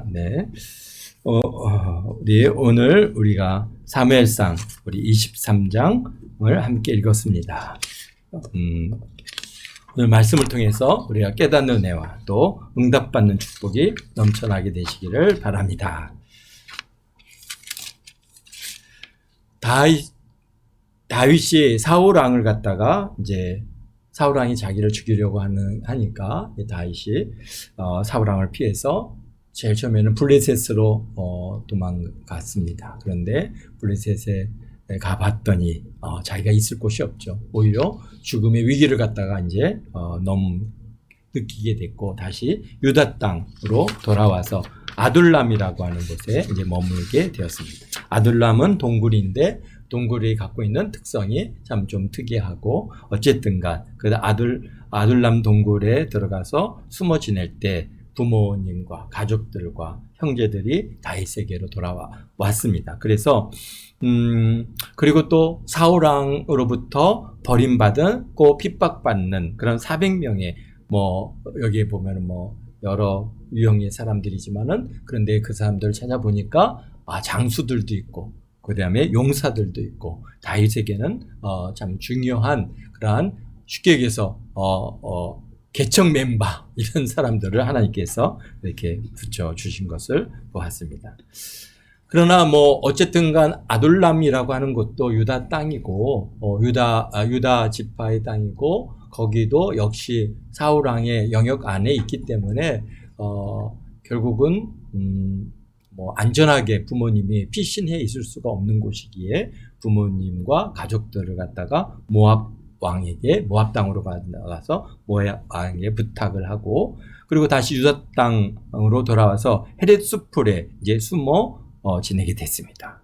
네. 오늘 우리가 사무엘상 우리 23장을 함께 읽었습니다. 오늘 말씀을 통해서 우리가 깨닫는 은혜와 또 응답받는 축복이 넘쳐나게 되시기를 바랍니다. 다윗이 사울왕을 갖다가 이제 사울왕이 자기를 죽이려고 하니까 다윗이 사울왕을 피해서 제일 처음에는 블레셋으로 도망갔습니다. 그런데 블레셋에 가봤더니 자기가 있을 곳이 없죠. 오히려 죽음의 위기를 갖다가 이제 너무 느끼게 됐고 다시 유다 땅으로 돌아와서 아둘람이라고 하는 곳에 이제 머물게 되었습니다. 아둘람은 동굴인데 동굴이 갖고 있는 특성이 참 좀 특이하고 어쨌든간 그 아둘람 동굴에 들어가서 숨어 지낼 때 부모님과 가족들과 형제들이 다윗에게로 돌아왔습니다. 그래서 그리고 또 사울왕으로부터 버림받은 고 핍박받는 그런 400명의 여기에 보면은 여러 유형의 사람들이지만은 그런데 그 사람들을 찾아보니까 장수들도 있고 그 다음에 용사들도 있고 다윗에게는 참 중요한 그러한 쉽게 얘기해서 계층 멤버 이런 사람들을 하나님께서 이렇게 붙여주신 것을 보았습니다. 그러나 어쨌든 간 아둘람이라고 하는 곳도 유다 땅이고 유다 지파의 땅이고 거기도 역시 사울왕의 영역 안에 있기 때문에 결국은 안전하게 부모님이 피신해 있을 수가 없는 곳이기에 부모님과 가족들을 갖다가 모압 땅으로 나가서 모압 왕에게 부탁을 하고 그리고 다시 유다 땅으로 돌아와서 헤렛 수풀에 이제 숨어 지내게 됐습니다.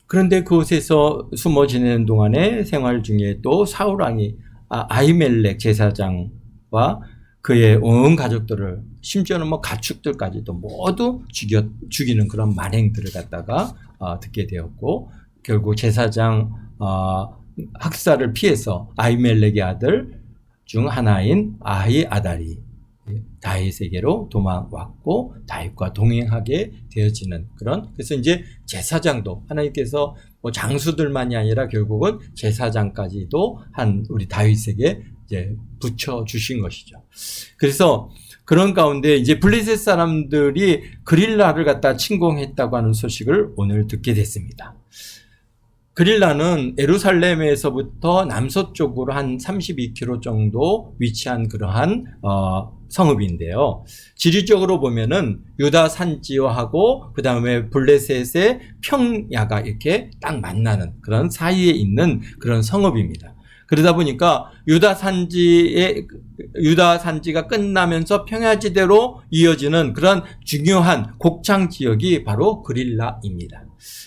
그런데 그곳에서 숨어 지내는 동안에 생활 중에 또 사울 왕이 아히멜렉 제사장과 그의 온 가족들을 심지어는 가축들까지도 모두 죽이는 그런 만행들을 갖다가 듣게 되었고 결국 제사장 학살을 피해서 아히멜렉의 아들 중 하나인 아히아달이 다윗에게로 도망왔고 다윗과 동행하게 되어지는 그래서 이제 제사장도 하나님께서 장수들만이 아니라 결국은 제사장까지도 우리 다윗에게 이제 붙여 주신 것이죠. 그래서 그런 가운데 이제 블레셋 사람들이 그릴라를 갖다 침공했다고 하는 소식을 오늘 듣게 됐습니다. 그릴라는 예루살렘에서부터 남서쪽으로 한 32km 정도 위치한 그러한 성읍인데요. 지리적으로 보면은 유다 산지와하고 그 다음에 블레셋의 평야가 이렇게 딱 만나는 그런 사이에 있는 그런 성읍입니다. 그러다 보니까 유다 산지가 끝나면서 평야지대로 이어지는 그런 중요한 곡창 지역이 바로 그릴라입니다.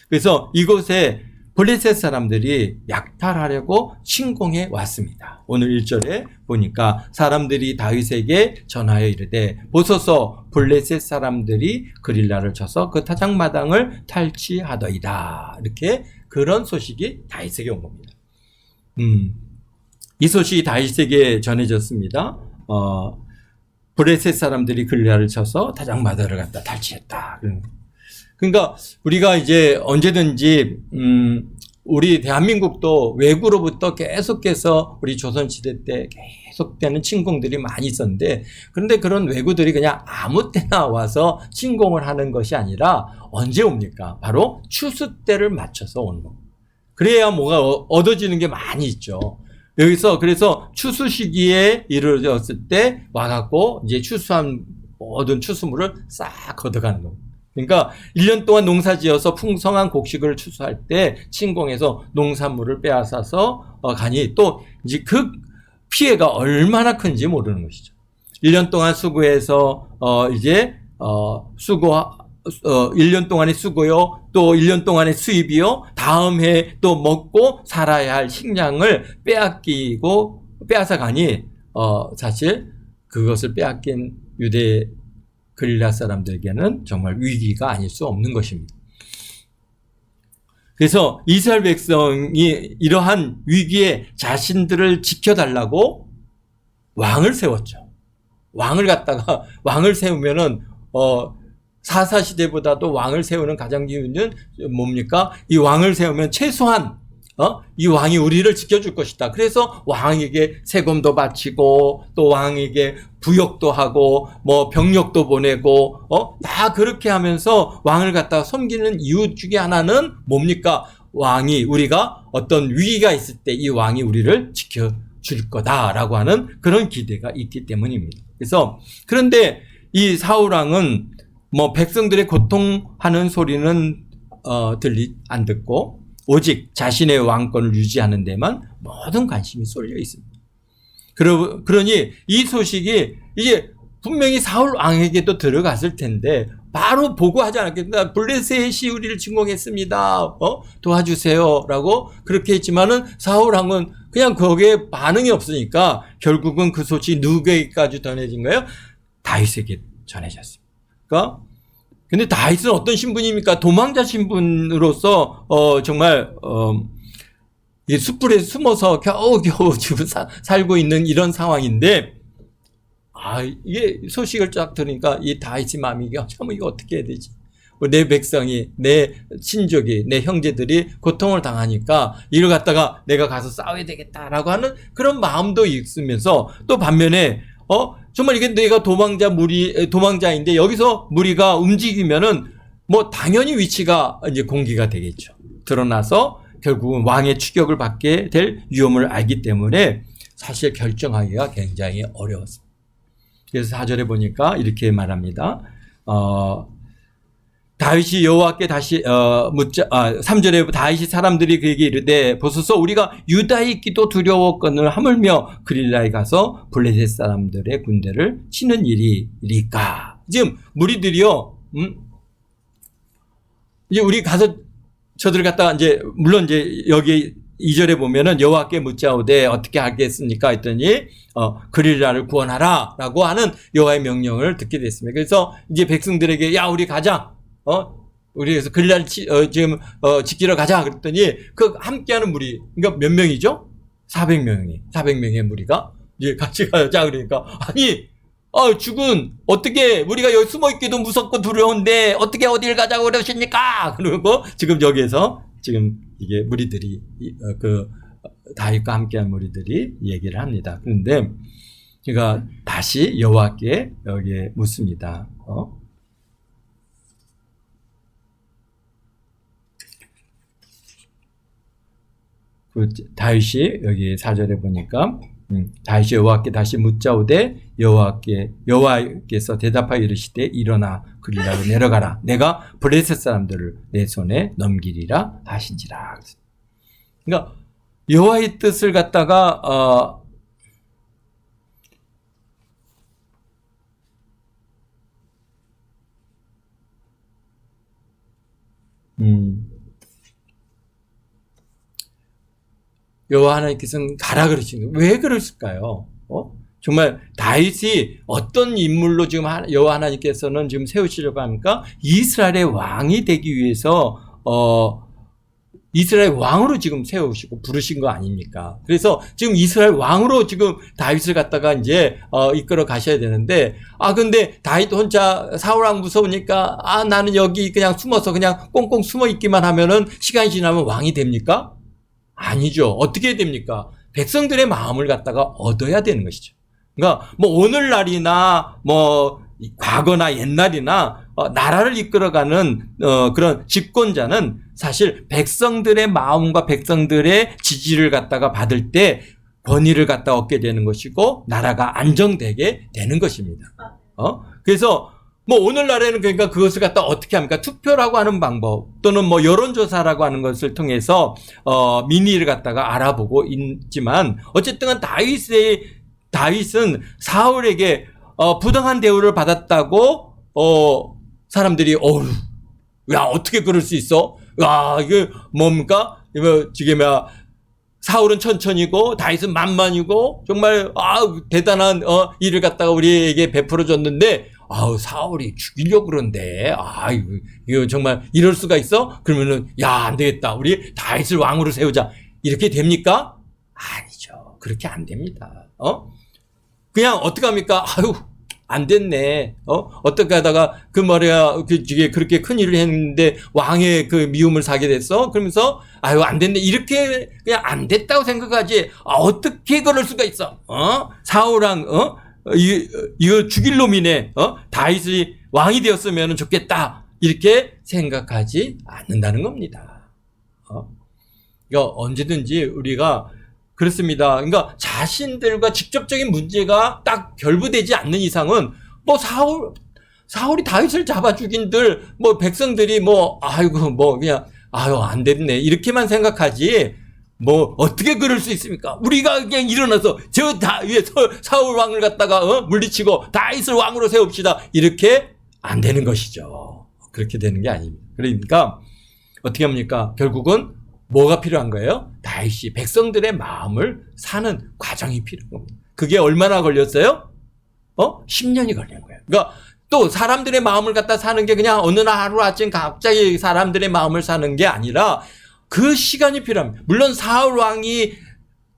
그래서 이곳에 블레셋 사람들이 약탈하려고 침공해 왔습니다. 오늘 1절에 보니까 사람들이 다윗에게 전하여 이르되 보소서 블레셋 사람들이 그릴라를 쳐서 그 타작마당을 탈취하더이다. 이렇게 그런 소식이 다윗에게 온 겁니다. 이 소식이 다윗에게 전해졌습니다. 블레셋 사람들이 그릴라를 쳐서 타작마당을 갖다 탈취했다. 그러니까 우리가 이제 언제든지 우리 대한민국도 외구로부터 계속해서 우리 조선시대 때 계속되는 침공들이 많이 있었는데 그런데 그런 외구들이 그냥 아무 때나 와서 침공을 하는 것이 아니라 언제 옵니까? 바로 추수 때를 맞춰서 오는 거. 그래야 뭐가 얻어지는 게 많이 있죠. 여기서 그래서 추수 시기에 이루어졌을 때 와갖고 이제 추수한 모든 추수물을 싹 걷어가는 겁니다. 그러니까 1년 동안 농사 지어서 풍성한 곡식을 추수할 때 침공해서 농산물을 빼앗아서 가니 또 이제 그 피해가 얼마나 큰지 모르는 것이죠. 1년 동안 수고해서 1년 동안의 수고요, 또 1년 동안의 수입이요, 다음 해 또 먹고 살아야 할 식량을 빼앗아 가니 사실 그것을 빼앗긴 유대 그릴라 사람들에게는 정말 위기가 아닐 수 없는 것입니다. 그래서 이스라엘 백성이 이러한 위기에 자신들을 지켜달라고 왕을 세웠죠. 왕을 갖다가 왕을 세우면은 사사 시대보다도 왕을 세우는 가장 이유는 뭡니까? 이 왕을 세우면 최소한 이 왕이 우리를 지켜줄 것이다. 그래서 왕에게 세금도 바치고 또 왕에게 부역도 하고 뭐 병력도 보내고 다 그렇게 하면서 왕을 갖다가 섬기는 이유 중에 하나는 뭡니까? 왕이 우리가 어떤 위기가 있을 때 이 왕이 우리를 지켜줄 거다라고 하는 그런 기대가 있기 때문입니다. 그래서 그런데 이 사울 왕은 뭐 백성들의 고통하는 소리는 안 듣고 오직 자신의 왕권을 유지하는 데만 모든 관심이 쏠려 있습니다. 그러니 이 소식이 이제 분명히 사울 왕에게도 들어갔을 텐데 바로 보고하지 않았겠다. 블레셋이 우리를 침공했습니다. 도와주세요라고 그렇게 했지만은 사울 왕은 그냥 거기에 반응이 없으니까 결국은 그 소식이 누구에게까지 전해진 거예요? 다윗에게 전해졌습니다. 그러니까 근데 다윗은 어떤 신분입니까? 도망자 신분으로서 정말 이 숯불에 숨어서 겨우겨우 지금 살고 있는 이런 상황인데 이게 소식을 쫙 들으니까 이 다윗의 마음이 참 이거 어떻게 해야 되지? 내 백성이 내 친족이 내 형제들이 고통을 당하니까 이걸 갖다가 내가 가서 싸워야 되겠다라고 하는 그런 마음도 있으면서 또 반면에 정말 이게 내가 도망자인데 여기서 무리가 움직이면은 뭐 당연히 위치가 이제 공개가 되겠죠. 드러나서 결국은 왕의 추격을 받게 될 위험을 알기 때문에 사실 결정하기가 굉장히 어려웠습니다. 그래서 4절에 보니까 이렇게 말합니다. 다윗이 여호와께 다시 묻자 3절에 다윗이 사람들이 그에게 이르되 보소서 우리가 유다에 있기도 두려웠거늘 하물며 그릴라에 가서 블레셋 사람들의 군대를 치는 일이리까. 지금 무리들이요. 이제 우리 가서 저들 갖다가 이제 물론 이제 여기 2절에 보면은 여호와께 묻자오되 어떻게 하겠습니까 했더니 그릴라를 구원하라라고 하는 여호와의 명령을 듣게 됐습니다. 그래서 이제 백성들에게 야 우리 가자. 우리 그래서 그릴라를 지금 지키러 가자 그랬더니 그 함께하는 무리 그러니까 몇 명이죠? 400명의 무리가 이제 같이 가자 그러니까 아니 죽은 어떻게 우리가 여기 숨어 있기도 무섭고 두려운데 어떻게 어딜 가자고 그러십니까? 그리고 지금 여기에서 지금 이게 무리들이 그 다윗과 함께한 무리들이 얘기를 합니다. 그런데 제가 다시 여호와께 여기에 묻습니다. 그 다윗이 여기 4절에 보니까 다윗이 여호와께 다시 묻자오되 여호와께서 대답하여 이르시되 일어나 그릴라로 내려가라 내가 블레셋 사람들을 내 손에 넘기리라 하신지라. 그러니까 여호와의 뜻을 갖다가 여호와 하나님께서는 가라 그러시는 거예요. 왜 그러실까요? 정말 다윗이 어떤 인물로 지금 여호와 하나님께서는 지금 세우시려고 합니까? 이스라엘의 왕이 되기 위해서 이스라엘 왕으로 지금 세우시고 부르신 거 아닙니까? 그래서 지금 이스라엘 왕으로 지금 다윗을 갖다가 이제 이끌어 가셔야 되는데 근데 다윗 혼자 사울 왕 무서우니까 나는 여기 그냥 숨어서 그냥 꽁꽁 숨어 있기만 하면은 시간이 지나면 왕이 됩니까? 아니죠. 어떻게 됩니까? 백성들의 마음을 갖다가 얻어야 되는 것이죠. 그러니까 뭐 오늘날이나 뭐 과거나 옛날이나 나라를 이끌어가는 그런 집권자는 사실 백성들의 마음과 백성들의 지지를 갖다가 받을 때 권위를 갖다 얻게 되는 것이고 나라가 안정되게 되는 것입니다. 그래서 뭐 오늘날에는 그러니까 그것을 갖다 어떻게 합니까? 투표라고 하는 방법 또는 뭐 여론조사라고 하는 것을 통해서 민의를 갖다가 알아보고 있지만 어쨌든 다윗은 사울에게 부당한 대우를 받았다고 사람들이 야 어떻게 그럴 수 있어? 야 이게 뭡니까? 이거 지금 사울은 천천히고 다윗은 만만이고 정말 대단한 일을 갖다가 우리에게 베풀어 줬는데 사울이 죽이려고 그런데 이거 정말 이럴 수가 있어? 그러면은 안 되겠다. 우리 다윗을 왕으로 세우자. 이렇게 됩니까? 아니죠. 그렇게 안 됩니다. 그냥 어떻게 합니까? 안 됐네. 어떻게 하다가 그 말이야, 그렇게 큰 일을 했는데 왕의 그 미움을 사게 됐어? 그러면서, 아유, 안 됐네. 이렇게 그냥 안 됐다고 생각하지. 어떻게 그럴 수가 있어? 사울왕, 이거 죽일 놈이네. 다윗이 왕이 되었으면 좋겠다. 이렇게 생각하지 않는다는 겁니다. 그러니까 언제든지 우리가 그렇습니다. 그러니까 자신들과 직접적인 문제가 딱 결부되지 않는 이상은 뭐 사울이 다윗을 잡아 죽인들 뭐 백성들이 뭐 아이고 뭐 그냥 아유 안 됐네 이렇게만 생각하지 뭐 어떻게 그럴 수 있습니까? 우리가 그냥 일어나서 저 사울 왕을 갖다가 물리치고 다윗을 왕으로 세웁시다 이렇게 안 되는 것이죠. 그렇게 되는 게 아닙니다. 그러니까 어떻게 합니까? 결국은 뭐가 필요한 거예요? 다윗이 백성들의 마음을 사는 과정이 필요한 겁니다. 그게 얼마나 걸렸어요? 10년이 걸린 거예요. 그러니까 또 사람들의 마음을 갖다 사는 게 그냥 어느 날 하루아침 갑자기 사람들의 마음을 사는 게 아니라 그 시간이 필요합니다. 물론 사울 왕이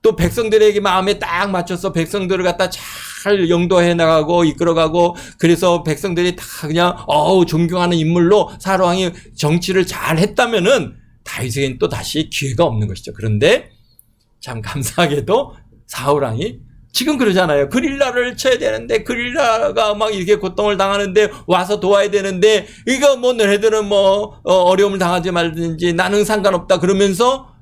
또 백성들에게 마음에 딱 맞춰서 백성들을 갖다 잘 영도해 나가고 이끌어가고 그래서 백성들이 다 그냥 존경하는 인물로 사울 왕이 정치를 잘 했다면은 다윗에게는 또 다시 기회가 없는 것이죠. 그런데 참 감사하게도 사울 왕이 지금 그러잖아요. 그릴라를 쳐야 되는데 그릴라가 막 이렇게 고통을 당하는데 와서 도와야 되는데 이거 뭐 너네들은 뭐 어려움을 당하지 말든지 나는 상관없다 그러면서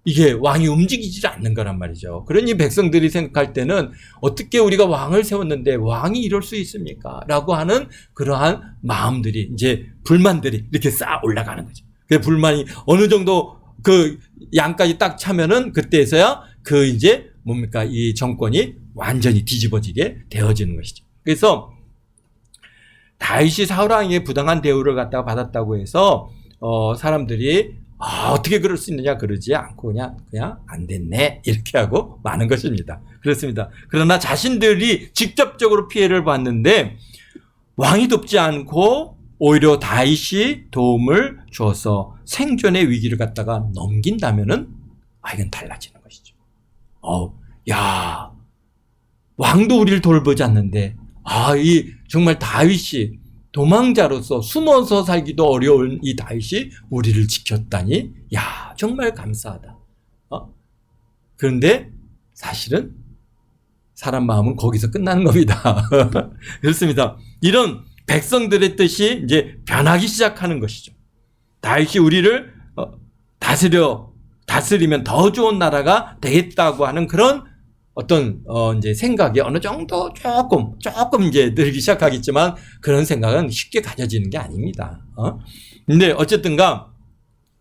이게 왕이 움직이질 않는 거란 말이죠. 그러니 백성들이 생각할 때는 어떻게 우리가 왕을 세웠는데 왕이 이럴 수 있습니까? 라고 하는 그러한 마음들이 이제 불만들이 이렇게 쌓아 올라가는 거죠. 그 불만이 어느 정도 그 양까지 딱 차면은 그때서야 그 이제 뭡니까 이 정권이 완전히 뒤집어지게 되어지는 것이죠. 그래서 다윗이 사울 왕에게 부당한 대우를 갖다가 받았다고 해서 사람들이 어떻게 그럴 수 있느냐 그러지 않고 그냥 안 됐네 이렇게 하고 마는 것입니다. 그렇습니다. 그러나 자신들이 직접적으로 피해를 봤는데 왕이 돕지 않고 오히려 다윗이 도움을 줘서 생존의 위기를 갖다가 넘긴다면은 이건 달라지는 것이죠. 야 왕도 우리를 돌보지 않는데 이 정말 다윗이 도망자로서 숨어서 살기도 어려운 이 다윗이 우리를 지켰다니 야 정말 감사하다. 그런데 사실은 사람 마음은 거기서 끝나는 겁니다. 그렇습니다. 이런 백성들의 뜻이 이제 변하기 시작하는 것이죠. 다윗이 우리를 다스리면 더 좋은 나라가 되겠다고 하는 그런 어떤 이제 생각이 어느 정도 조금 이제 늘기 시작하겠지만 그런 생각은 쉽게 가져지는 게 아닙니다. 근데 어쨌든가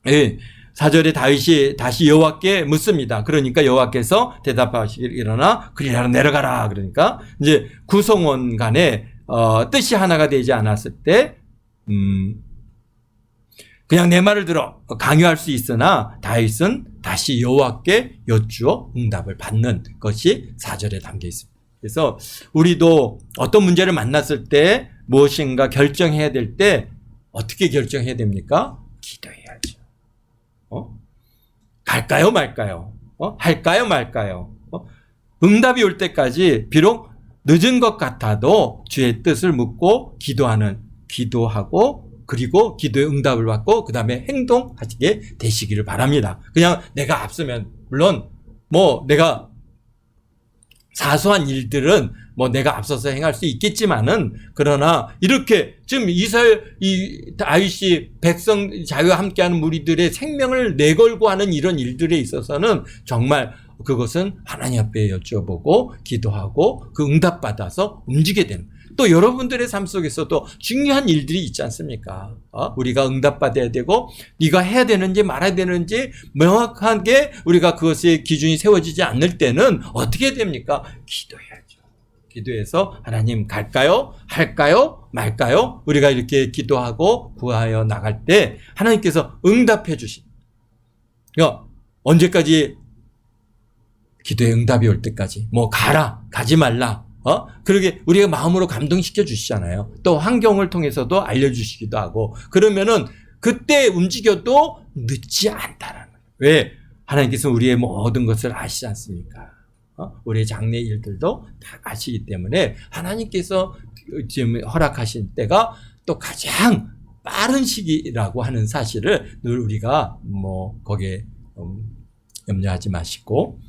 4절에 다윗이 다시 여호와께 묻습니다. 그러니까 여호와께서 대답하시기를 일어나 그리하라 내려가라. 그러니까 이제 구성원 간에 뜻이 하나가 되지 않았을 때 그냥 내 말을 들어 강요할 수 있으나 다윗은 다시 여호와께 여쭈어 응답을 받는 것이 4절에 담겨 있습니다. 그래서 우리도 어떤 문제를 만났을 때 무엇인가 결정해야 될 때 어떻게 결정해야 됩니까? 기도해야죠. 갈까요 말까요? 할까요 말까요? 응답이 올 때까지 비록 늦은 것 같아도 주의 뜻을 묻고 기도하고 그리고 기도의 응답을 받고 그 다음에 행동하시게 되시기를 바랍니다. 그냥 내가 앞서면 물론 뭐 내가 사소한 일들은 뭐 내가 앞서서 행할 수 있겠지만은 그러나 이렇게 지금 다윗이 백성 자기와 함께하는 무리들의 생명을 내걸고 하는 이런 일들에 있어서는 정말 그것은 하나님 앞에 여쭤보고 기도하고 그 응답받아서 움직이게 되는 또 여러분들의 삶 속에서도 중요한 일들이 있지 않습니까? 우리가 응답받아야 되고 네가 해야 되는지 말아야 되는지 명확하게 우리가 그것의 기준이 세워지지 않을 때는 어떻게 됩니까? 기도해야죠. 기도해서 하나님 갈까요? 할까요? 말까요? 우리가 이렇게 기도하고 구하여 나갈 때 하나님께서 응답해 주십니다. 그러니까 언제까지 기도의 응답이 올 때까지 뭐 가지 말라. 그러게 우리가 마음으로 감동시켜 주시잖아요. 또 환경을 통해서도 알려주시기도 하고 그러면은 그때 움직여도 늦지 않다라는 거예요. 왜? 하나님께서 우리의 모든 것을 아시지 않습니까? 우리의 장래 일들도 다 아시기 때문에 하나님께서 지금 허락하신 때가 또 가장 빠른 시기라고 하는 사실을 늘 우리가 뭐 거기에 염려하지 마시고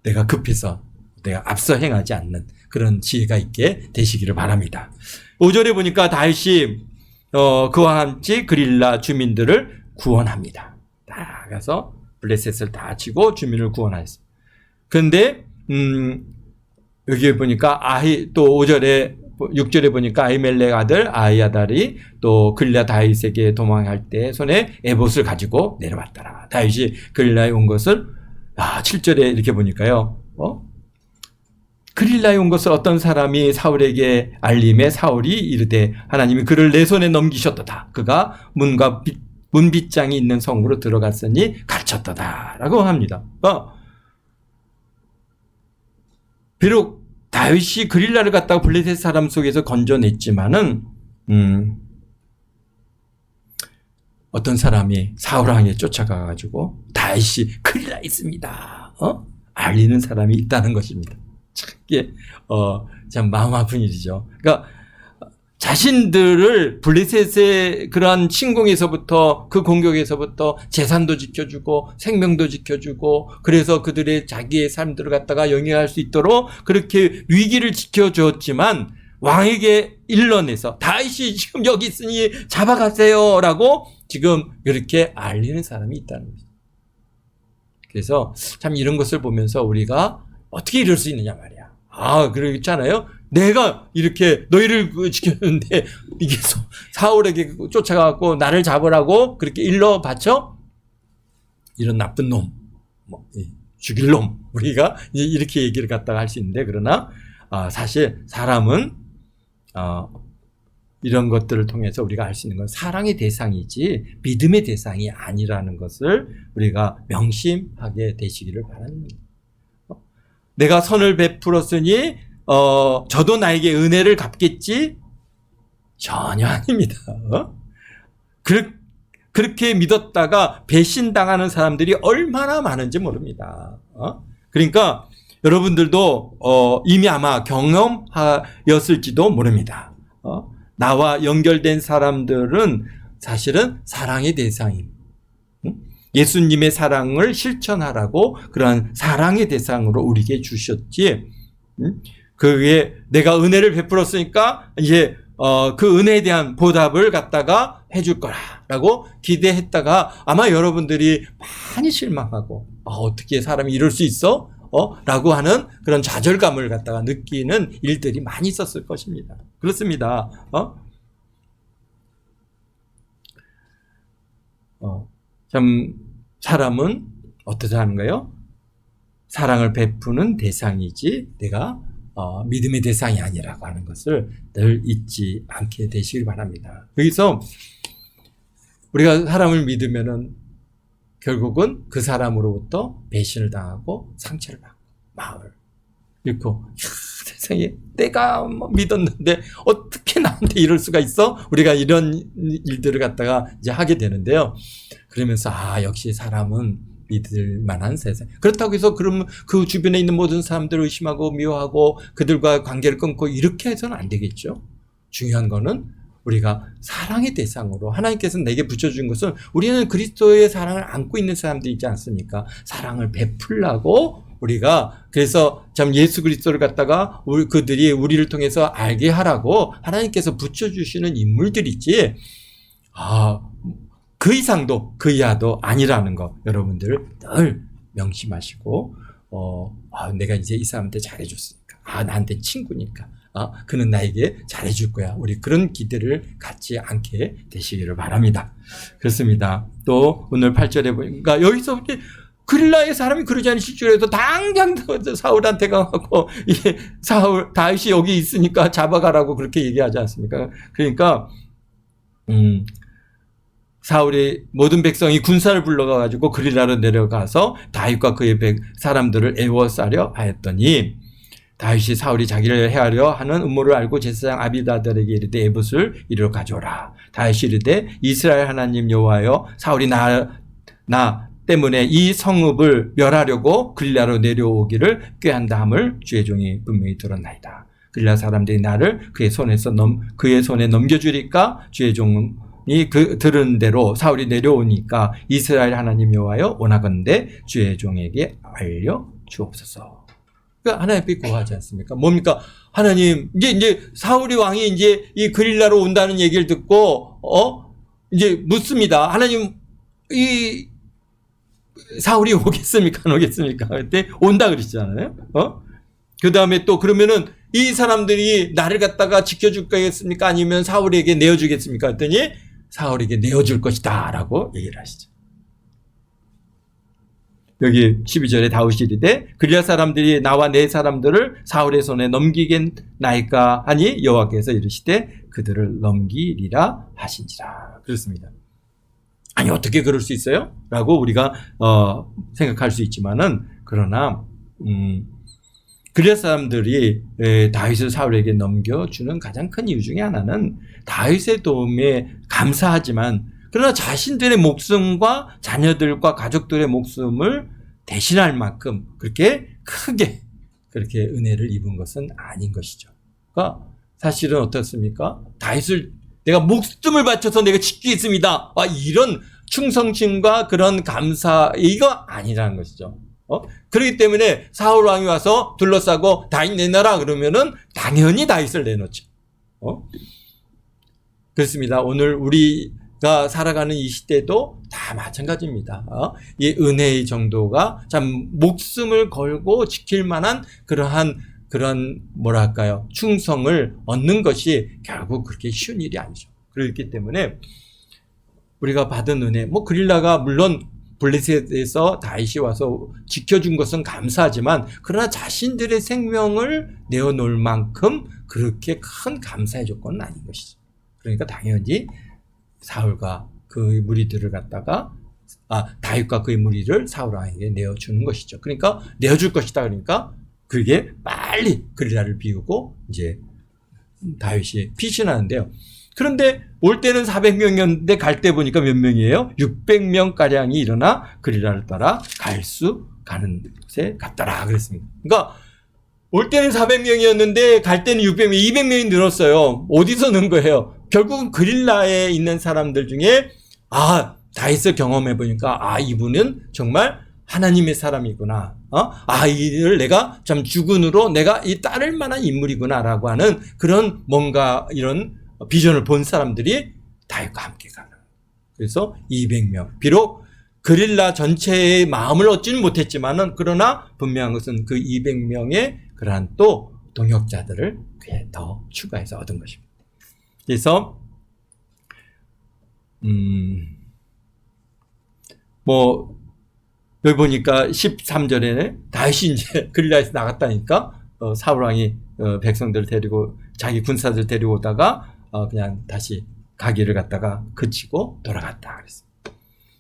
내가 급해서 내가 앞서 행하지 않는 그런 지혜가 있게 되시기를 바랍니다. 5절에 보니까 다윗이 그와 함께 그릴라 주민들을 구원합니다. 다 가서 블레셋을 다 치고 주민을 구원하였습니다. 그런데 여기에 보니까 또 5절에 6절에 보니까 아히멜렉 아들 아히아달이 또 그릴라 다윗에게 도망할 때 손에 에봇을 가지고 내려왔더라. 다윗이 그릴라에 온 것을 7절에 이렇게 보니까요. 그릴라에 온 것을 어떤 사람이 사울에게 알림에 사울이 이르되 하나님이 그를 내 손에 넘기셨도다. 그가 문빗장이 있는 성으로 들어갔으니 갇혔도다. 라고 합니다. 비록 다윗이 그릴라를 갖다가 블레셋 사람 속에서 건져냈지만은 어떤 사람이 사울을 향해 쫓아가가지고 다윗이 그릴라에 있습니다. 알리는 사람이 있다는 것입니다. 참 이게 참 마음 아픈 일이죠. 그러니까 자신들을 블레셋의 그러한 침공에서부터 그 공격에서부터 재산도 지켜주고 생명도 지켜주고 그래서 그들의 자기의 삶들을 갖다가 영위할 수 있도록 그렇게 위기를 지켜주었지만 왕에게 일러내서 다윗이 지금 여기 있으니 잡아가세요라고 지금 이렇게 알리는 사람이 있다는 거죠. 그래서 참 이런 것을 보면서 우리가 어떻게 이럴 수 있느냐 말이야. 그렇잖아요. 내가 이렇게 너희를 지켰는데 이게 사울에게 쫓아가고 나를 잡으라고 그렇게 일러 바쳐? 이런 나쁜 놈, 죽일 놈. 우리가 이렇게 얘기를 갖다가 할 수 있는데 그러나 사실 사람은 이런 것들을 통해서 우리가 알 수 있는 건 사랑의 대상이지 믿음의 대상이 아니라는 것을 우리가 명심하게 되시기를 바랍니다. 내가 선을 베풀었으니 저도 나에게 은혜를 갚겠지? 전혀 아닙니다. 그렇게 믿었다가 배신당하는 사람들이 얼마나 많은지 모릅니다. 그러니까 여러분들도 이미 아마 경험하였을지도 모릅니다. 나와 연결된 사람들은 사실은 사랑의 대상입니다. 예수님의 사랑을 실천하라고 그러한 사랑의 대상으로 우리에게 주셨지. 그게 내가 은혜를 베풀었으니까 이제 그 은혜에 대한 보답을 갖다가 해줄 거라고 기대했다가 아마 여러분들이 많이 실망하고 어떻게 사람이 이럴 수 있어? 라고 하는 그런 좌절감을 갖다가 느끼는 일들이 많이 있었을 것입니다. 그렇습니다. 참 사람은 어떻게 하는가요? 사랑을 베푸는 대상이지 내가 믿음의 대상이 아니라고 하는 것을 늘 잊지 않게 되시길 바랍니다. 여기서 우리가 사람을 믿으면은 결국은 그 사람으로부터 배신을 당하고 상처를 받고 마음을 잃고 세상에 내가 믿었는데 어떻게 나한테 이럴 수가 있어? 우리가 이런 일들을 갖다가 이제 하게 되는데요. 그러면서 역시 사람은 믿을 만한 세상. 그렇다고 해서 그러면 그 주변에 있는 모든 사람들을 의심하고 미워하고 그들과 관계를 끊고 이렇게 해서는 안 되겠죠. 중요한 거는 우리가 사랑의 대상으로 하나님께서 내게 붙여준 것은 우리는 그리스도의 사랑을 안고 있는 사람들이 있지 않습니까? 사랑을 베풀라고 우리가 그래서 참 예수 그리스도를 갖다가 그들이 우리를 통해서 알게 하라고 하나님께서 붙여주시는 인물들이지 그 이상도 그 이하도 아니라는 거 여러분들 늘 명심하시고 내가 이제 이 사람한테 잘해줬으니까 나한테 친구니까 그는 나에게 잘해줄 거야. 우리 그런 기대를 갖지 않게 되시기를 바랍니다. 그렇습니다. 또 오늘 8절에 보니까 여기서 그릴라의 사람이 그러지 않은 실주에도 당장 사울한테 가고 다윗이 여기 있으니까 잡아가라고 그렇게 얘기하지 않습니까? 그러니까 사울이 모든 백성이 군사를 불러가지고 그릴라로 내려가서 다윗과 그의 사람들을 애워싸려 하였더니 다윗이 사울이 자기를 해하려 하는 음모를 알고 제사장 아비다들에게 이르되 에봇을 이리로 가져오라. 다윗이 이르되 이스라엘 하나님 여호와여 사울이 나 때문에 이 성읍을 멸하려고 그릴라로 내려오기를 꾀한다 함을 주의 종이 분명히 들었나이다. 그릴라 사람들이 나를 그의 손에 넘겨주리까 주의 종이 들은 대로 사울이 내려오니까 이스라엘 하나님 여호와여 원하건대 주의 종에게 알려 주옵소서. 그러니까 하나님 앞에 구하지 않습니까? 뭡니까? 하나님, 이제 사울이 왕이 이제 이 그릴라로 온다는 얘기를 듣고, 이제 묻습니다. 하나님, 이 사울이 오겠습니까? 안 오겠습니까? 그때 온다 그러시잖아요. 그 다음에 또 그러면은 이 사람들이 나를 갖다가 지켜줄 거겠습니까? 아니면 사울에게 내어주겠습니까? 했더니 사울에게 내어줄 것이다 라고 얘기를 하시죠. 여기 12절에 다윗이 이르되 그릴라 사람들이 나와 내 사람들을 사울의 손에 넘기겠나이까 하니 여호와께서 이르시되 그들을 넘기리라 하신지라. 그렇습니다. 아니 어떻게 그럴 수 있어요? 라고 우리가 생각할 수 있지만은 그러나 그릴라 사람들이 다윗을 사울에게 넘겨주는 가장 큰 이유 중에 하나는 다윗의 도움에 감사하지만 그러나 자신들의 목숨과 자녀들과 가족들의 목숨을 대신할 만큼 그렇게 크게 그렇게 은혜를 입은 것은 아닌 것이죠. 그러니까 사실은 어떻습니까? 다윗을 내가 목숨을 바쳐서 내가 지키겠습니다. 이런 충성심과 그런 감사 이거 아니라는 것이죠. 그렇기 때문에 사울 왕이 와서 둘러싸고 다윗 내놔라 그러면은 당연히 다윗을 내놓죠. 그렇습니다. 오늘 우리가 살아가는 이 시대도 다 마찬가지입니다. 이 은혜의 정도가 참 목숨을 걸고 지킬 만한 그런 뭐랄까요 충성을 얻는 것이 결국 그렇게 쉬운 일이 아니죠. 그렇기 때문에 우리가 받은 은혜, 그릴라가 물론 블레셋에서 다윗이 와서 지켜준 것은 감사하지만 그러나 자신들의 생명을 내어놓을 만큼 그렇게 큰 감사의 조건은 아닌 것이죠. 그러니까 당연히 사울과 그의 무리들을 갖다가 다윗과 그의 무리를 사울 왕에게 내어주는 것이죠. 그러니까 내어줄 것이다. 그러니까 그게 빨리 그릴라를 비우고 이제 다윗이 피신하는데요. 그런데 올 때는 400명이었는데 갈 때 보니까 몇 명이에요? 600명가량이 일어나 그릴라를 따라 가는 곳에 갔더라 그랬습니다. 그러니까 올 때는 400명이었는데 갈 때는 600명, 200명이 늘었어요. 어디서 는 거예요? 결국은 그릴라에 있는 사람들 중에 다윗을 경험해 보니까 이분은 정말 하나님의 사람이구나. 이를 내가 참 주군으로 내가 이 따를 만한 인물이구나라고 하는 그런 뭔가 이런 비전을 본 사람들이 다윗과 함께 가는. 그래서 200명. 비록 그릴라 전체의 마음을 얻지는 못했지만은 그러나 분명한 것은 그 200명의 그러한 또 동역자들을 그에 더 추가해서 얻은 것입니다. 그래서 여기 보니까 13절에는 다윗이 이제 그릴라에서 나갔다니까 사울 왕이 백성들을 데리고 자기 군사들 데리고 오다가 그냥 다시 가기를 갖다가 그치고 돌아갔다 그랬습니다.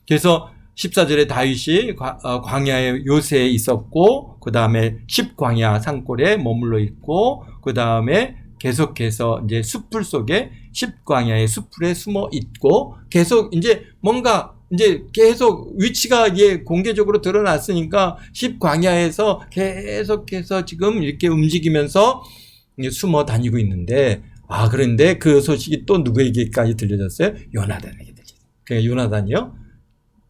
그래서 14절에 다윗이 광야의 요새에 있었고 그 다음에 10광야 산골에 머물러 있고 그 다음에 계속해서 이제 숲풀 속에 10광야의 숲풀에 숨어 있고 계속 이제 뭔가 이제 계속 위치가 이게 공개적으로 드러났으니까 10광야에서 계속해서 지금 이렇게 움직이면서 숨어 다니고 있는데 그런데 그 소식이 또 누구에게까지 들려졌어요? 요나단에게 들렸어요. 그러니까 요나단이요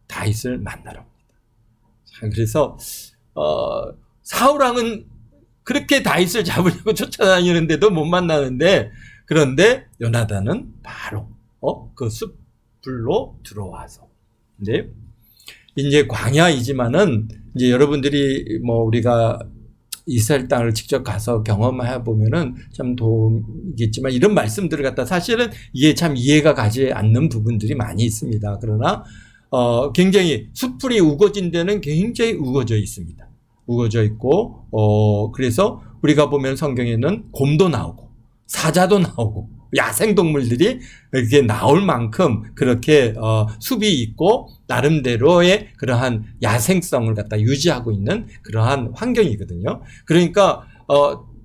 다윗을 만나러 옵니다. 그래서 사울 왕은 그렇게 다윗을 잡으려고 쫓아다니는데도 못 만나는데 그런데 요나단은 바로 그 숲불로 들어와서 근데 이제 광야이지만은 이제 여러분들이 우리가 이스라엘 땅을 직접 가서 경험해 보면은 참 도움이겠지만 이런 말씀들을 갖다 사실은 이게 참 이해가 가지 않는 부분들이 많이 있습니다. 그러나 굉장히 숲풀이 우거진 데는 굉장히 우거져 있습니다. 우거져 있고 그래서 우리가 보면 성경에는 곰도 나오고 사자도 나오고 야생동물들이 이렇게 나올 만큼 그렇게 숲이 있고 나름대로의 그러한 야생성을 갖다 유지하고 있는 그러한 환경이거든요. 그러니까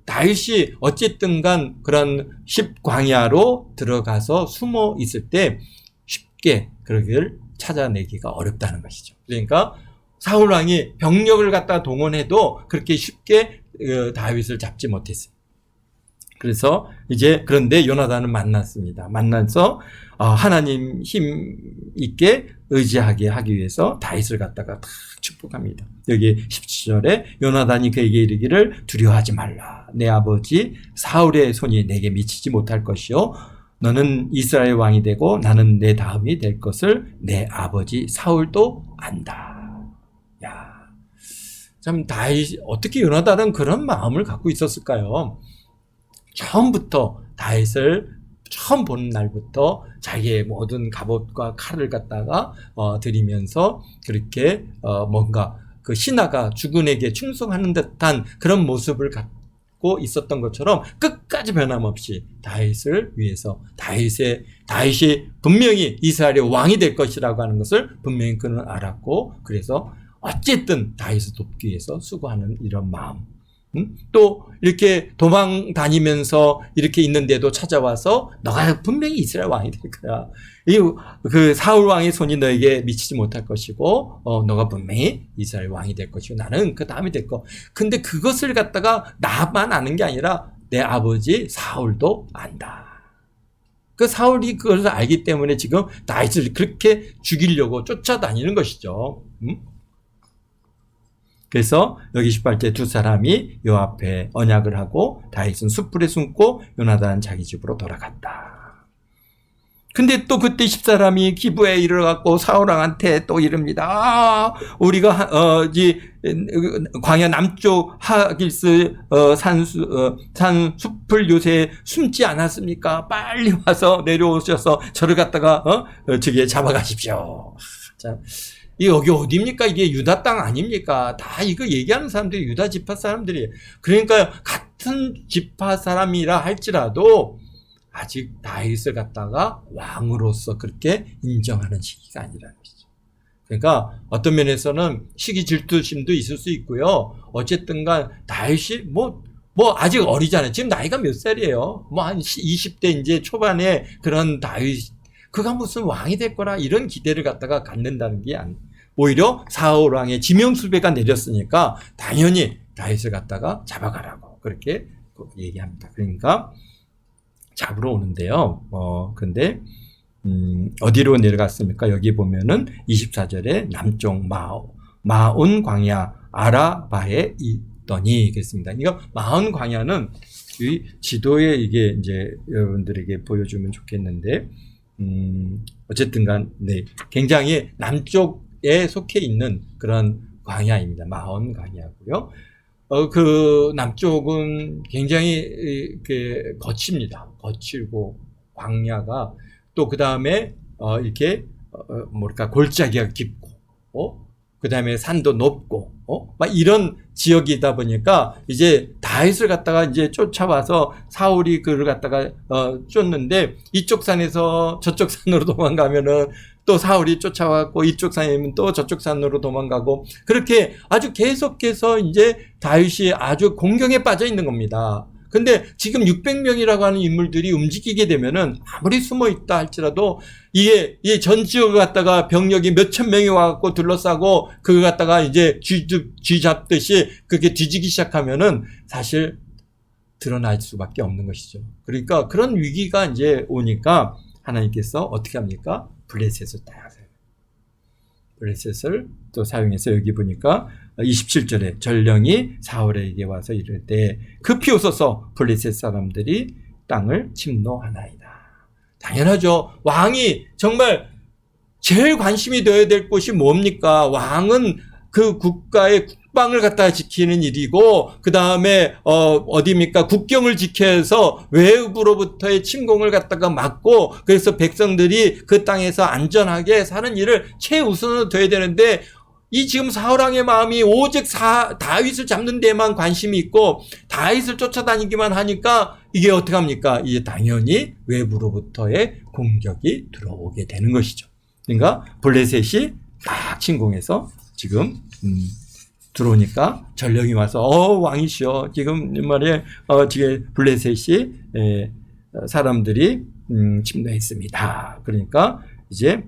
다윗이 어쨌든 간 그런 10광야로 들어가서 숨어 있을 때 쉽게 그러기를 찾아내기가 어렵다는 것이죠. 그러니까 사울 왕이 병력을 갖다 동원해도 그렇게 쉽게 다윗을 잡지 못했어요. 그래서 이제 그런데 요나단은 만났습니다. 만나서 하나님 힘 있게 의지하게 하기 위해서 다윗을 갖다가 다 축복합니다. 여기 17절에 요나단이 그에게 이르기를 두려워하지 말라. 내 아버지 사울의 손이 내게 미치지 못할 것이요 너는 이스라엘 왕이 되고 나는 내 다음이 될 것을 내 아버지 사울도 안다. 야, 참 다윗 어떻게 요나단은 그런 마음을 갖고 있었을까요? 처음부터 다윗을 처음 본 날부터 자기의 모든 갑옷과 칼을 갖다가 드리면서 그렇게 뭔가 그 신하가 주군에게 충성하는 듯한 그런 모습을 갖고 있었던 것처럼 끝까지 변함없이 다윗을 위해서 다윗이 분명히 이스라엘의 왕이 될 것이라고 하는 것을 분명히 그는 알았고 그래서 어쨌든 다윗을 돕기 위해서 수고하는 이런 마음. 또 이렇게 도망 다니면서 이렇게 있는데도 찾아와서 너가 분명히 이스라엘 왕이 될 거야. 그 사울 왕의 손이 너에게 미치지 못할 것이고 너가 분명히 이스라엘 왕이 될 것이고 나는 그 다음이 될 거. 근데 그것을 갖다가 나만 아는 게 아니라 내 아버지 사울도 안다. 그 사울이 그것을 알기 때문에 지금 다윗을 그렇게 죽이려고 쫓아다니는 것이죠. 그래서 여기 18절 두 사람이 요 앞에 언약을 하고 다윗은 숯불에 숨고 요나단은 자기 집으로 돌아갔다. 근데 또 그때 10사람이 기브에 이르러갖고 사울왕한테 또 이릅니다. 우리가 광야 남쪽 하길스 산 숲을 요새 숨지 않았습니까? 빨리 와서 내려오셔서 저를 갖다가 저기에 잡아가십시오. 자. 여기 어디입니까? 이게 유다 땅 아닙니까? 다 이거 얘기하는 사람들이 유다 지파 사람들이에요. 그러니까 같은 지파 사람이라 할지라도 아직 다윗을 갖다가 왕으로서 그렇게 인정하는 시기가 아니라는 거죠. 그러니까 어떤 면에서는 시기 질투심도 있을 수 있고요. 어쨌든간 다윗이 뭐 아직 어리잖아요. 지금 나이가 몇 살이에요? 한 20대 이제 초반에 그런 다윗 그가 무슨 왕이 될 거라 이런 기대를 갖다가 갖는다는 게 오히려 사울 왕의 지명수배가 내렸으니까 당연히 다윗을 갖다가 잡아가라고 그렇게 얘기합니다. 그러니까 잡으러 오는데요. 근데 어디로 내려갔습니까? 여기 보면은 24절에 남쪽 마온 광야 아라바에 있더니 그랬습니다. 이거 마온 광야는 이 지도에 이게 이제 여러분들에게 보여주면 좋겠는데 어쨌든 간, 네. 굉장히 남쪽에 속해 있는 그런 광야입니다. 마온 광야고요. 그 남쪽은 굉장히 이렇게 거칩니다. 거칠고, 광야가 또 그 다음에, 이렇게, 골짜기가 깊고, 그 다음에 산도 높고, 막 이런 지역이다 보니까 이제 다윗을 갖다가 이제 쫓아와서 사울이 그를 갖다가 쫓는데 이쪽 산에서 저쪽 산으로 도망가면은 또 사울이 쫓아왔고 이쪽 산이면 또 저쪽 산으로 도망가고 그렇게 아주 계속해서 이제 다윗이 아주 공경에 빠져 있는 겁니다. 근데 지금 600명이라고 하는 인물들이 움직이게 되면은 아무리 숨어 있다 할지라도 이게 전 지역을 갖다가 병력이 몇천 명이 와갖고 둘러싸고 그걸 갖다가 이제 쥐 잡듯이 그렇게 뒤지기 시작하면은 사실 드러날 수밖에 없는 것이죠. 그러니까 그런 위기가 이제 오니까 하나님께서 어떻게 합니까? 블레셋을 따라서요. 블레셋을 또 사용해서 여기 보니까 27절에 전령이 사울에게 와서 이를 때 급히 오소서 블레셋 사람들이 땅을 침노하나이다. 당연하죠. 왕이 정말 제일 관심이 되어야 될 곳이 뭡니까? 왕은 그 국가의 국방을 갖다가 지키는 일이고 그 다음에 어디입니까? 국경을 지켜서 외부로부터의 침공을 갖다가 막고 그래서 백성들이 그 땅에서 안전하게 사는 일을 최우선으로 둬야 되는데 이 지금 사울왕의 마음이 오직 다윗을 잡는 데만 관심이 있고 다윗을 쫓아다니기만 하니까 이게 어떻게 합니까? 이제 당연히 외부로부터의 공격이 들어오게 되는 것이죠. 그러니까 블레셋이 막 침공해서 지금 들어오니까 전령이 와서 왕이시여 지금 말에 지금 블레셋이 사람들이 침노했습니다. 그러니까 이제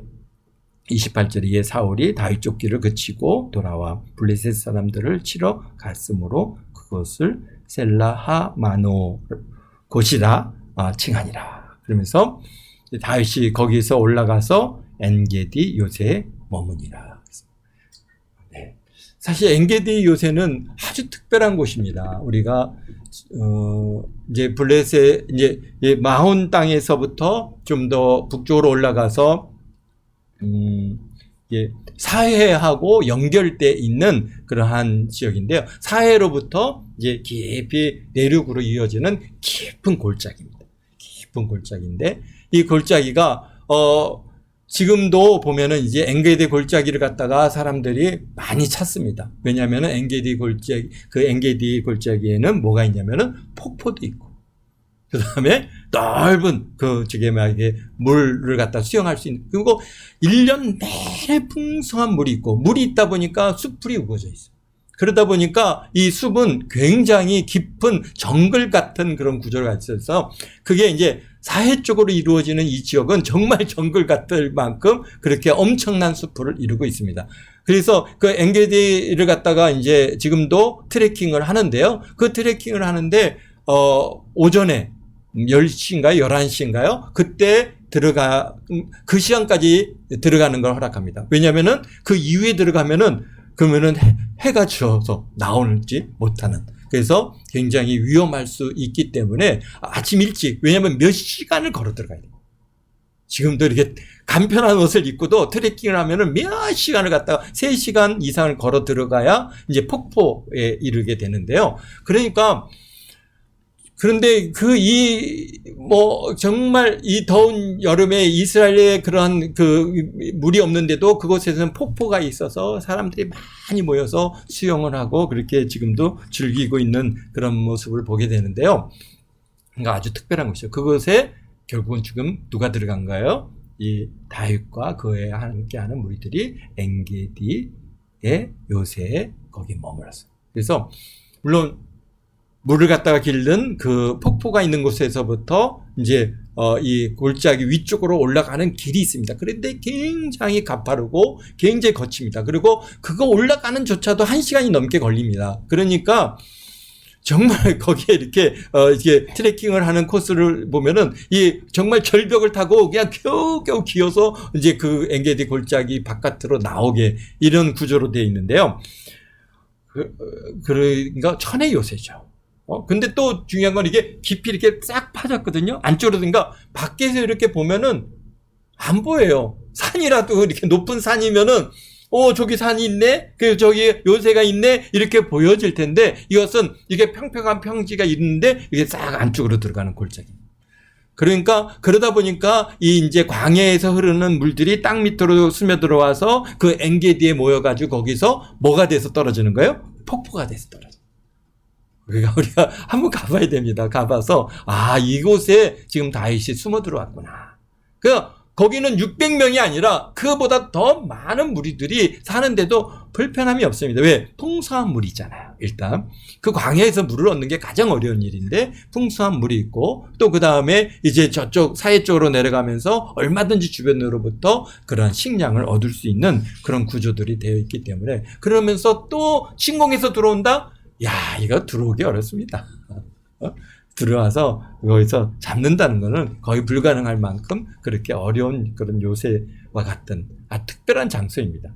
28절에 사울이 다윗 쫓기를 그치고 돌아와 블레셋 사람들을 치러 갔으므로 그것을 셀라하마노 곳이라 칭하니라. 그러면서 다윗이 거기서 올라가서 엔게디 요새에 머무니라. 네. 사실 엔게디 요새는 아주 특별한 곳입니다. 우리가 이제 블레셋 이제 마혼 땅에서부터 좀 더 북쪽으로 올라가서 사해하고 연결돼 있는 그러한 지역인데요. 사해로부터 이제 깊이 내륙으로 이어지는 깊은 골짜기입니다. 깊은 골짜기인데 이 골짜기가 지금도 보면은 이제 엔게디 골짜기를 갖다가 사람들이 많이 찾습니다. 왜냐하면은 엔게디 골짜기에는 뭐가 있냐면은 폭포도 있고, 그 다음에 넓은 물을 갖다 수영할 수 있는, 그리고 1년 내내 풍성한 물이 있고, 물이 있다 보니까 숲풀이 우거져 있어요. 그러다 보니까 이 숲은 굉장히 깊은 정글 같은 그런 구조가 있어서 그게 이제 사해 쪽으로 이루어지는 이 지역은 정말 정글 같을 만큼 그렇게 엄청난 숲을 이루고 있습니다. 그래서 그 엔게디를 갖다가 이제 지금도 트레킹을 하는데요. 그 트레킹을 하는데 오전에 10시인가요? 11시인가요? 그때 그 시간까지 들어가는 걸 허락합니다. 왜냐면은 그 이후에 들어가면은 그러면은 해가 지어서 나오지 못하는, 그래서 굉장히 위험할 수 있기 때문에 아침 일찍, 왜냐하면 몇 시간을 걸어 들어가야 돼요. 지금도 이렇게 간편한 옷을 입고도 트레킹을 하면은 몇 시간을 갖다가 3시간 이상을 걸어 들어가야 이제 폭포에 이르게 되는데요. 그런데 정말 이 더운 여름에 이스라엘에 그러한 물이 없는데도 그곳에서는 폭포가 있어서 사람들이 많이 모여서 수영을 하고 그렇게 지금도 즐기고 있는 그런 모습을 보게 되는데요. 그러니까 아주 특별한 곳이죠. 그곳에 결국은 지금 누가 들어간가요? 이 다윗과 그에 함께하는 무리들이 엔게디의 요새에 거기 머물렀어요. 그래서 물론 물을 갖다가 길른 그 폭포가 있는 곳에서부터 이제 이 골짜기 위쪽으로 올라가는 길이 있습니다. 그런데 굉장히 가파르고 굉장히 거칩니다. 그리고 그거 올라가는 조차도 1시간이 넘게 걸립니다. 그러니까 정말 거기에 이렇게 트레킹을 하는 코스를 보면은 이 정말 절벽을 타고 그냥 겨우겨우 기어서 이제 그 엔게디 골짜기 바깥으로 나오게, 이런 구조로 되어 있는데요. 그러니까 천의 요새죠. 근데 또 중요한 건 이게 깊이 이렇게 싹 파졌거든요. 안쪽으로. 그러니까 밖에서 이렇게 보면은 안 보여요. 산이라도 이렇게 높은 산이면은 저기 산이 있네, 저기 요새가 있네, 이렇게 보여질 텐데, 이것은 이게 평평한 평지가 있는데 이게 싹 안쪽으로 들어가는 골짜기. 그러니까 그러다 보니까 이 이제 광야에서 흐르는 물들이 땅 밑으로 스며들어와서 그 엔게디에 모여가지고 거기서 뭐가 돼서 떨어지는 거예요? 폭포가 돼서 떨어져요. 그러니까 우리가 한번 가봐야 됩니다. 가봐서 이곳에 지금 다윗이 숨어 들어왔구나. 거기는 600명이 아니라 그보다 더 많은 무리들이 사는데도 불편함이 없습니다. 왜? 풍성한 물이 있잖아요. 일단 그 광야에서 물을 얻는 게 가장 어려운 일인데 풍성한 물이 있고, 또 그 다음에 이제 저쪽 사해 쪽으로 내려가면서 얼마든지 주변으로부터 그런 식량을 얻을 수 있는 그런 구조들이 되어 있기 때문에, 그러면서 또 침공해서 들어온다? 이거 들어오기 어렵습니다. 들어와서 거기서 잡는다는 것은 거의 불가능할 만큼 그렇게 어려운 그런 요새와 같은 특별한 장소입니다.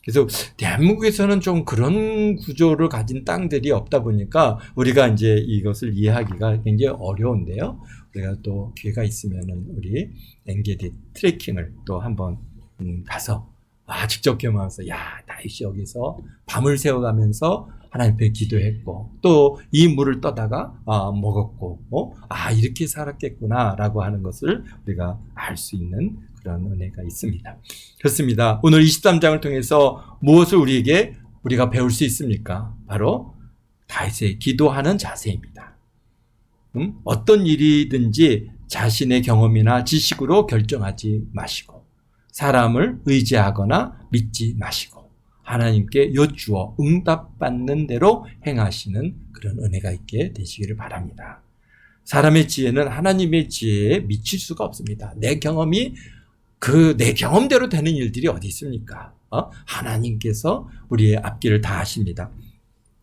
그래서 대한민국에서는 좀 그런 구조를 가진 땅들이 없다 보니까 우리가 이제 이것을 이해하기가 굉장히 어려운데요. 우리가 또 기회가 있으면은 우리 엔게디 트레킹을 또 한번 가서 직접 경험하면서 다윗이 여기서 밤을 새워가면서 하나님 앞에 기도했고, 또 이 물을 떠다가 먹었고, 이렇게 살았겠구나 라고 하는 것을 우리가 알 수 있는 그런 은혜가 있습니다. 그렇습니다. 오늘 23장을 통해서 무엇을 우리가 배울 수 있습니까? 바로 다윗의 기도하는 자세입니다. 어떤 일이든지 자신의 경험이나 지식으로 결정하지 마시고, 사람을 의지하거나 믿지 마시고, 하나님께 여쭈어 응답받는 대로 행하시는 그런 은혜가 있게 되시기를 바랍니다. 사람의 지혜는 하나님의 지혜에 미칠 수가 없습니다. 내 경험이 내 경험대로 되는 일들이 어디 있습니까? 하나님께서 우리의 앞길을 다 하십니다.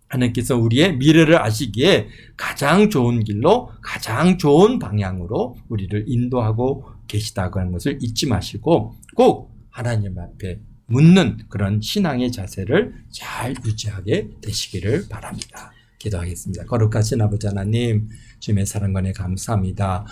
하나님께서 우리의 미래를 아시기에 가장 좋은 길로 가장 좋은 방향으로 우리를 인도하고 계시다고 하는 것을 잊지 마시고 꼭 하나님 앞에 묻는 그런 신앙의 자세를 잘 유지하게 되시기를 바랍니다. 기도하겠습니다. 거룩하신 아버지 하나님, 주님의 사랑과 은혜 감사합니다.